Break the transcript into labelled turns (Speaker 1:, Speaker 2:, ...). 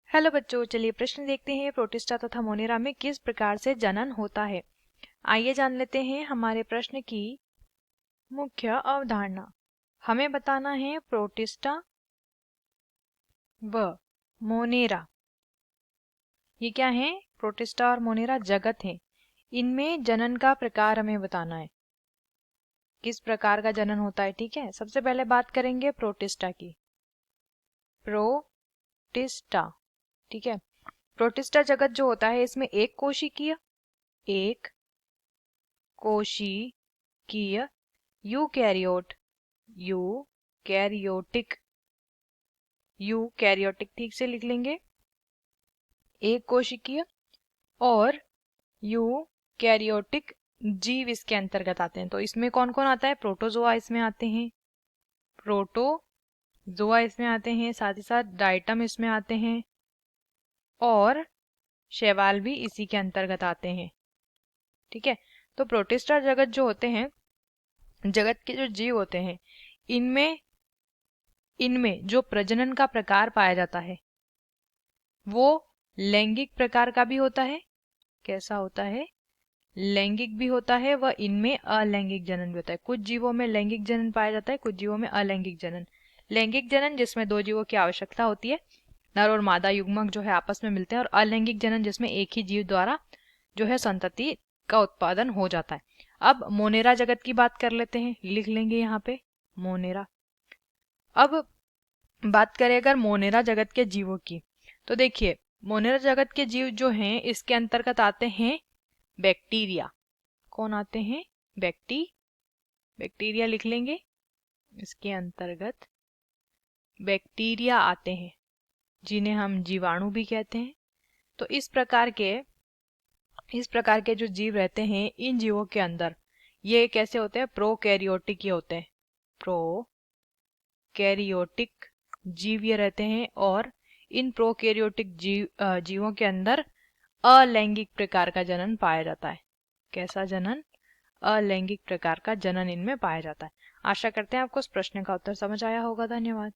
Speaker 1: Hello बच्चों, चलिए प्रश्न देखते हैं। प्रोटिस्टा तथा मोनेरा में किस प्रकार से जनन होता है। आइए जान लेते हैं हमारे प्रश्न की मुख्य अवधारणा। हमें बताना है प्रोटिस्टा व मोनेरा ये क्या है। प्रोटिस्टा और मोनेरा जगत है, इनमें जनन का प्रकार हमें बताना है, किस प्रकार का जनन होता है। ठीक है, सबसे पहले बात करेंगे प्रोटिस्टा की। प्रोटिस्टा, ठीक है। प्रोटिस्टा जगत जो होता है इसमें एक कोशिकीय यूकैरियोट यूकैरियोटिक ठीक से लिख लेंगे, एक कोशिकीय और यूकैरियोटिक जीव इसके अंतर्गत आते हैं। तो इसमें कौन कौन आता है। प्रोटोजोआ इसमें आते हैं, साथ ही साथ डाइटम इसमें आते हैं और शैवाल भी इसी के अंतर्गत आते हैं। ठीक है, तो प्रोटिस्टा जगत जो होते हैं, जगत के जो जीव होते हैं, इनमें जो प्रजनन का प्रकार पाया जाता है वो लैंगिक प्रकार का भी होता है। कैसा होता है। लैंगिक भी होता है व इनमें अलैंगिक जनन भी होता है। कुछ जीवों में लैंगिक जनन पाया जाता है, कुछ जीवों में अलैंगिक जनन। लैंगिक जनन जिसमें दो जीवों की आवश्यकता होती है, नर और मादा युग्मक जो है आपस में मिलते हैं, और अलैंगिक जनन जिसमें एक ही जीव द्वारा जो है संतति का उत्पादन हो जाता है। अब मोनेरा जगत की बात कर लेते हैं, लिख लेंगे यहाँ पे मोनेरा। अब बात करें अगर मोनेरा जगत के जीवों की, तो देखिए मोनेरा जगत के जीव जो हैं इसके अंतर्गत आते हैं बैक्टीरिया। कौन आते हैं। बैक्टीरिया लिख लेंगे, इसके अंतर्गत बैक्टीरिया आते हैं जिन्हें हम जीवाणु भी कहते हैं। तो इस प्रकार के जो जीव रहते हैं, इन जीवों के अंदर ये कैसे होते हैं। प्रोकैरियोटिक ये होते हैं, प्रोकैरियोटिक जीव ये रहते हैं। और इन प्रोकैरियोटिक जीवों के अंदर अलैंगिक प्रकार का जनन पाया जाता है। कैसा जनन। अलैंगिक प्रकार का जनन इनमें पाया जाता है। आशा करते हैं आपको इस प्रश्न का उत्तर समझ आया होगा। धन्यवाद।